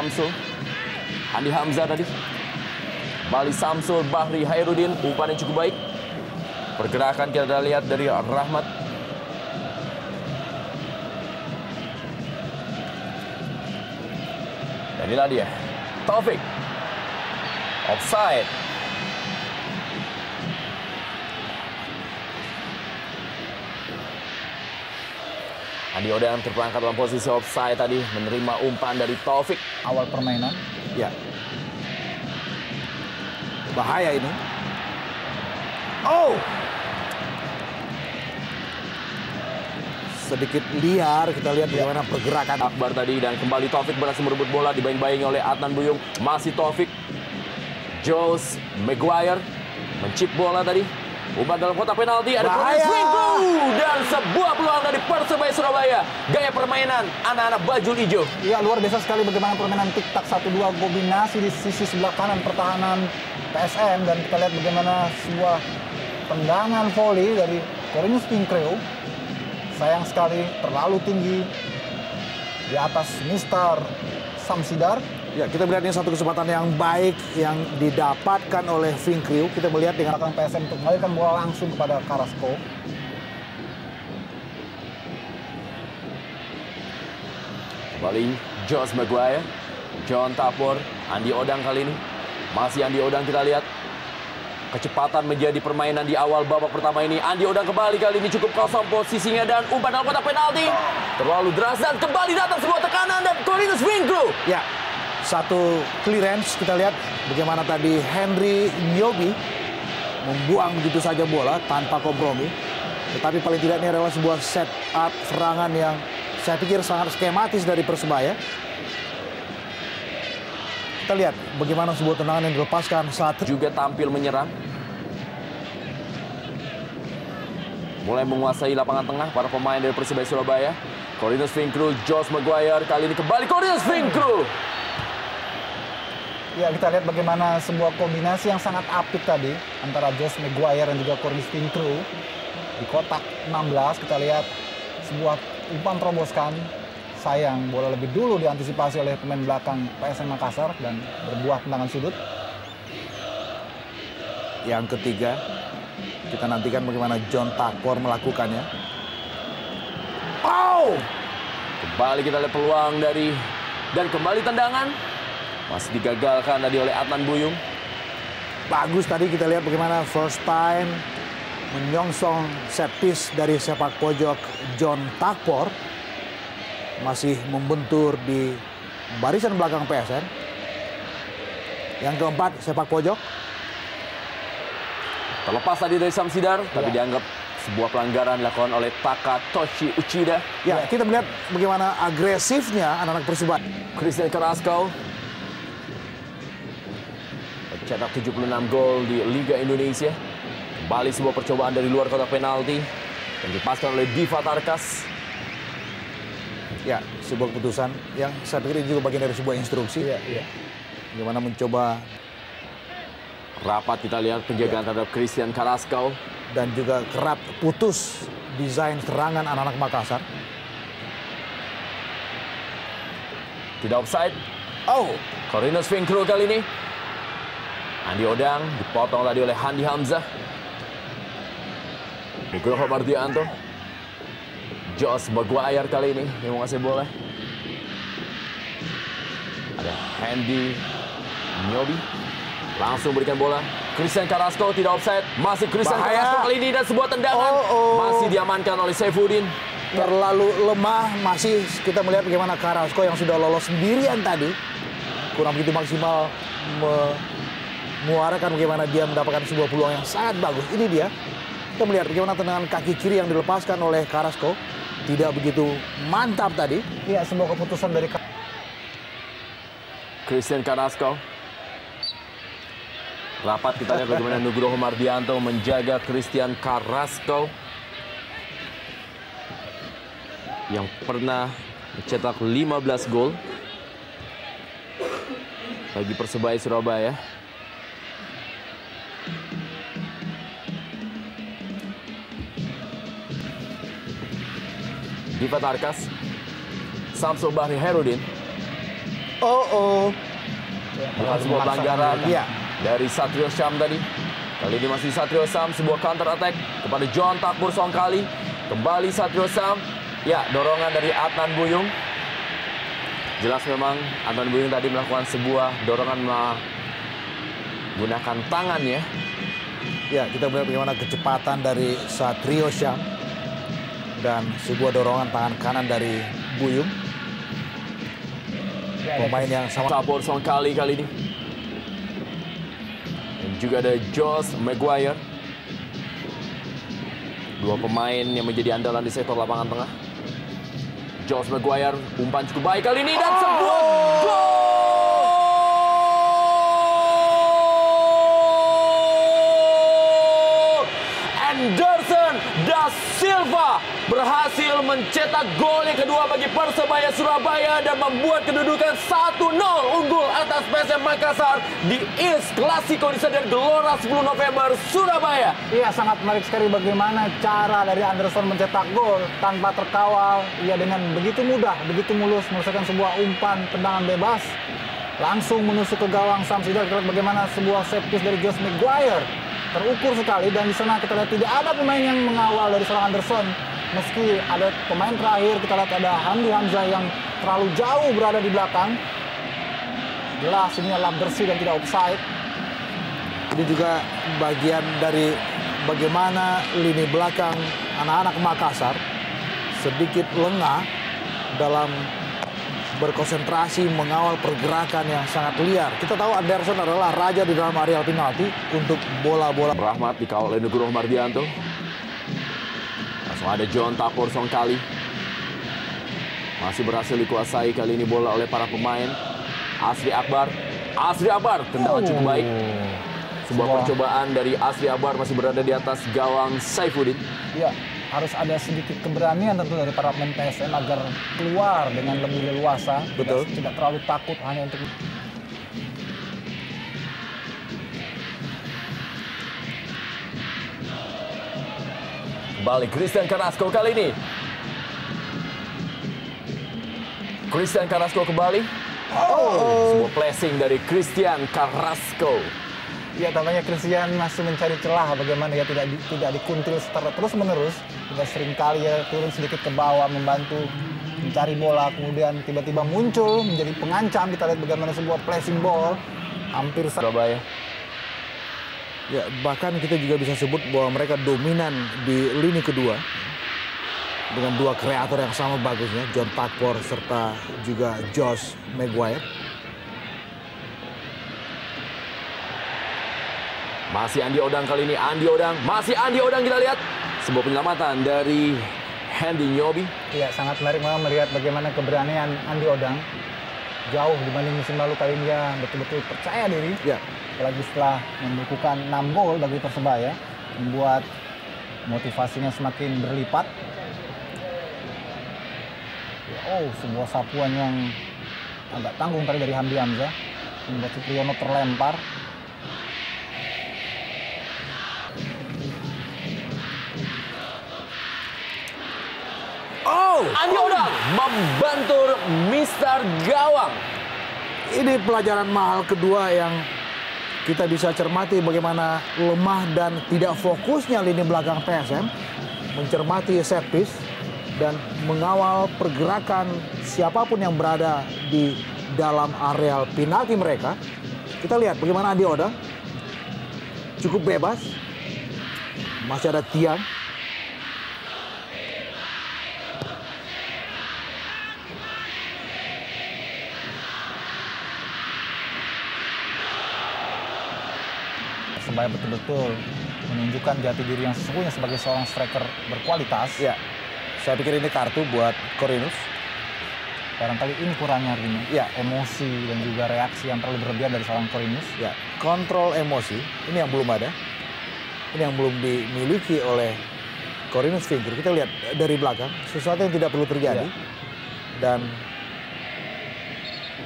Samsul. Handi Hamzah tadi. Kembali Samsul, Bahri Hairudin. Umpan yang cukup baik. Pergerakan kita lihat dari Rahmat. Dan inilah dia. Taufik. Offside. Andi Odang terperangkap dalam posisi offside tadi, menerima umpan dari Taufik. Awal permainan. Ya. Bahaya ini. Oh! Sedikit liar, kita lihat bagaimana pergerakan Akbar tadi, dan kembali Taufik berhasil merebut bola, dibayang-bayangi oleh Adnan Buyung. Masih Taufik. Josh Maguire mencip bola tadi. Umpan dalam kotak penalti, ada Cornelius Winklu dan sebuah peluang dari Persebaya Surabaya. Gaya permainan anak-anak baju hijau. Ya, luar biasa sekali bagaimana permainan tik-tak 1-2 kombinasi di sisi sebelah kanan pertahanan PSM, dan kita lihat bagaimana sebuah tendangan voli dari Cornelius Winklu. Sayang sekali terlalu tinggi di atas Mister Samsidar. Ya, kita melihat ini satu kesempatan yang baik yang didapatkan oleh Winklu. Kita melihat dengan Belakang PSM untuk mengalirkan bola langsung kepada Carrasco. Kembali Josh Maguire, John Tapor, Andi Odang kali ini. Masih Andi Odang, kita lihat. Kecepatan menjadi permainan di awal babak pertama ini. Andi Odang kembali kali ini cukup kosong posisinya, dan umpan dalam kotak penalti. Terlalu deras dan kembali datang sebuah tekanan dan Cornelius Winklu. ya, satu clearance. Kita lihat bagaimana tadi Henry Nyobi membuang begitu saja bola tanpa kompromi. Tetapi paling tidak ini adalah sebuah set up serangan yang saya pikir sangat skematis dari Persebaya. Kita lihat bagaimana sebuah tendangan yang dilepaskan saat Juga tampil menyerang. Mulai menguasai lapangan tengah para pemain dari Persebaya Surabaya. Cornelius Winklu, Josh Maguire, kali ini kembali Cornelius Winklu. Ya, kita lihat bagaimana sebuah kombinasi yang sangat apik tadi antara Josh Maguire dan juga Cornelius Winklu. Di kotak 16 kita lihat sebuah umpan teroboskan. Sayang, bola lebih dulu diantisipasi oleh pemain belakang PSM Makassar dan berbuah tendangan sudut. yang ketiga. Kita nantikan bagaimana John Takor melakukannya. Oh! Kembali kita lihat peluang dari, dan kembali tendangan. Masih digagalkan tadi oleh Adnan Buyung. Bagus tadi kita lihat bagaimana first time menyongsong set piece dari sepak pojok John Takor. Masih membentur di barisan belakang PSN. Yang keempat, sepak pojok. Terlepas tadi dari Samsidar, tapi dianggap sebuah pelanggaran dilakukan oleh Takatoshi Uchida. Ya, kita melihat bagaimana agresifnya anak-anak Persibaya. Christian Carrasco mencetak 76 gol di Liga Indonesia. Kembali sebuah percobaan dari luar kotak penalti yang dipaskan oleh Diva Tarkas. Ya, sebuah keputusan yang saya pikir ini juga bagian dari sebuah instruksi. Bagaimana mencoba Rapat kita lihat penjagaan terhadap Christian Carrasco. dan juga kerap putus desain serangan anak-anak Makassar. Tidak offside. Oh, Cornelius Winklu kali ini. Andi Odang dipotong tadi oleh Handi Hamzah. Nugroho Mardianto. Josh Maguire kali ini yang menguasai bola. Ada Hendy Nyobi. Langsung berikan bola. Christian Carrasco tidak offside. Masih Christian Carrasco kali ini dan sebuah tendangan. Masih diamankan oleh Saifuddin. Terlalu lemah, masih kita melihat bagaimana Carrasco yang sudah lolos sendirian tadi. Kurang begitu maksimal menguarakan bagaimana dia mendapatkan sebuah peluang yang sangat bagus. Ini dia. Kita melihat bagaimana tendangan kaki kiri yang dilepaskan oleh Carrasco. Tidak begitu mantap tadi. Iya, sebuah keputusan dari Christian Carrasco. Rapat kita lihat bagaimana Nugroho Mardianto menjaga Christian Carrasco yang pernah mencetak 15 gol bagi Persebaya Surabaya. Diva Tarkas, Samsul Bahri Hairudin, Bukan sebuah pelanggaran Iya. dari Satrio Syam tadi. Kali ini masih Satrio Syam, sebuah counter attack kepada John Takbur Songkali. Kembali Satrio Syam. Ya, dorongan dari Adnan Buyung. Jelas memang Adnan Buyung tadi melakukan sebuah dorongan menggunakan tangannya. Ya, kita melihat bagaimana kecepatan dari Satrio Syam dan sebuah dorongan tangan kanan dari Buyung. Pemain yang sama. Takbur Songkali kali ini. Dan juga ada Josh Maguire. Dua pemain yang menjadi andalan di sektor lapangan tengah. Josh Maguire, umpan cukup baik kali ini dan sebuah gol! Anderson da Silva berhasil mencetak gol yang kedua bagi Persebaya Surabaya dan membuat kedudukan 1-0 unggul atas PSM Makassar di East Clasico di Stadion Gelora 10 November Surabaya. Iya, sangat menarik sekali bagaimana cara dari Anderson mencetak gol tanpa terkawal. Ia dengan begitu mudah, begitu mulus menyelesaikan sebuah umpan tendangan bebas. Langsung menusuk ke gawang Samsidat. Kita lihat bagaimana sebuah set piece dari Josh Maguire. Terukur sekali dan di sana kita lihat tidak ada pemain yang mengawal dari seorang Anderson. Meski ada pemain terakhir, kita lihat ada Hamdi Hamzah yang terlalu jauh berada di belakang. Jelas ini adalah bersih dan tidak offside. Ini juga bagian dari bagaimana lini belakang anak-anak Makassar sedikit lengah dalam berkonsentrasi mengawal pergerakan yang sangat liar. Kita tahu Anderson adalah raja di dalam area penalti untuk bola-bola. Rahmat dikawal oleh Nugroho Mardianto. Langsung ada John Takbur Songkali. Masih berhasil dikuasai kali ini bola oleh para pemain. Asri Akbar. Asri Akbar, tendangan cukup baik. Sebuah percobaan dari Asri Akbar masih berada di atas gawang Saifuddin. Ya, harus ada sedikit keberanian tentu dari para pemain PSM agar keluar dengan lebih leluasa. Betul. Tidak terlalu takut hanya untuk Kembali Christian Carrasco kali ini. Christian Carrasco kembali. Sebuah placing dari Christian Carrasco. ya tampaknya Christian masih mencari celah bagaimana ya tidak dikuntil secara terus-menerus. Hingga seringkali ya turun sedikit ke bawah membantu mencari bola, kemudian tiba-tiba muncul menjadi pengancam. Kita lihat bagaimana sebuah placing ball hampir Surabaya. Ya, bahkan kita juga bisa sebut bahwa mereka dominan di lini kedua dengan dua kreator yang sama bagusnya, John Takbor serta juga Josh Maguire. Masih Andi Odang kali ini, masih Andi Odang kita lihat. Sebuah penyelamatan dari Hendy Nyobi. ya sangat menarik memang melihat bagaimana keberanian Andi Odang. Jauh dibanding musim lalu, kali ini dia betul-betul percaya diri. Ya, Apalagi setelah membukukan 6 gol bagi Persebaya, membuat motivasinya semakin berlipat. Sebuah sapuan yang agak tanggung tadi dari Hamdi Hamzah, membuat Supriyono terlempar. Andi Odang membantur Mister Gawang. ini pelajaran mahal kedua yang kita bisa cermati bagaimana lemah dan tidak fokusnya lini belakang PSM mencermati set piece dan mengawal pergerakan siapapun yang berada di dalam areal penalti mereka. Kita lihat bagaimana Andi Odang cukup bebas, masih ada tiang. Persebaya betul-betul menunjukkan jati diri yang sesungguhnya sebagai seorang striker berkualitas. Ya, saya pikir ini kartu buat Korinus. Barangkali ini kurangnya Rino. Ya. Emosi dan juga reaksi yang terlalu berlebihan dari seorang Korinus. Ya, kontrol emosi ini yang belum ada. Ini yang belum dimiliki oleh Korinus Finger. Kita lihat dari belakang sesuatu yang tidak perlu terjadi. Ya. Dan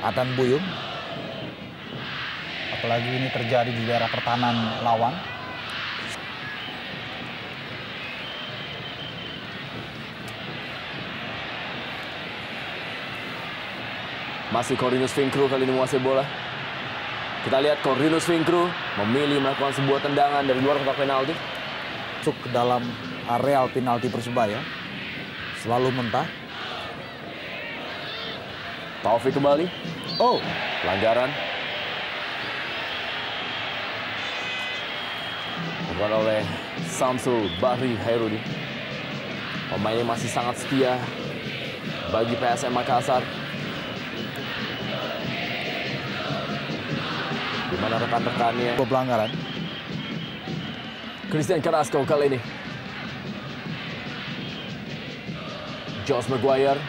Adnan Buyung. Apalagi ini terjadi di daerah pertahanan lawan. Masih Corvinus Finkru kali ini menguasai bola. Kita lihat Corvinus Finkru memilih melakukan sebuah tendangan dari luar kotak penalti. Masuk ke dalam areal penalti Persebaya. Selalu mentah. Taufik kembali. Oh, Pelanggaran. Dilakukan oleh Samsul Bahri Hairudin. Pemainnya masih sangat setia bagi PSM Makassar. Di mana rekan-rekannya. pelanggaran. Christian Carrasco kali ini. Josh Maguire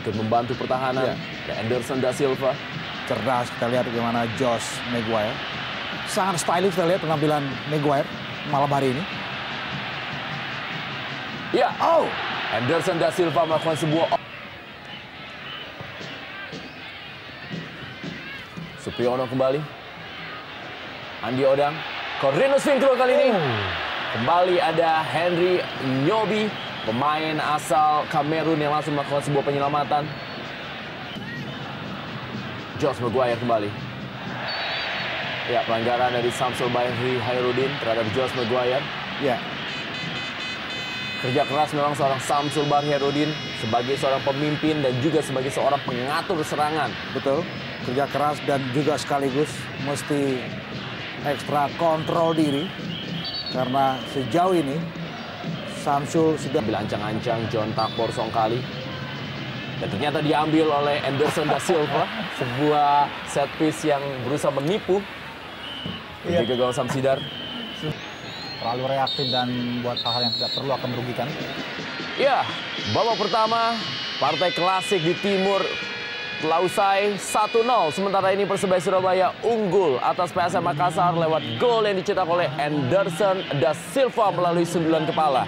ikut membantu pertahanan. Ya. Dan Anderson da Silva. Cerdas, kita lihat bagaimana Josh Maguire. Sangat stylish kita lihat penampilan Maguire malam hari ini. Ya, oh! Anderson da Silva melakukan sebuah... Supriyono kembali. Andi Odang. Corvinus Finkru kali ini. Kembali ada Henry Nyobi, pemain asal Kamerun yang langsung melakukan sebuah penyelamatan. Josh Maguire kembali. Ya, pelanggaran dari Samsul Bahri Hairudin terhadap Josh Maguire. Ya, Kerja keras memang seorang Samsul Bahri Hairudin sebagai seorang pemimpin dan juga sebagai seorang pengatur serangan. betul. Kerja keras dan juga sekaligus mesti ekstra kontrol diri. Karena sejauh ini Samsul sudah Ambil ancang-ancang John Takpor Songkali. Dan ternyata diambil oleh Anderson da Silva. Sebuah set piece yang berusaha menipu. Dan juga gawang Samsidar. Terlalu reaktif dan buat hal-hal yang tidak perlu akan merugikan. Ya, babak pertama partai klasik di Timur telah usai 1-0. Sementara ini Persebaya Surabaya unggul atas PSM Makassar lewat gol yang dicetak oleh Anderson da Silva melalui sundulan kepala.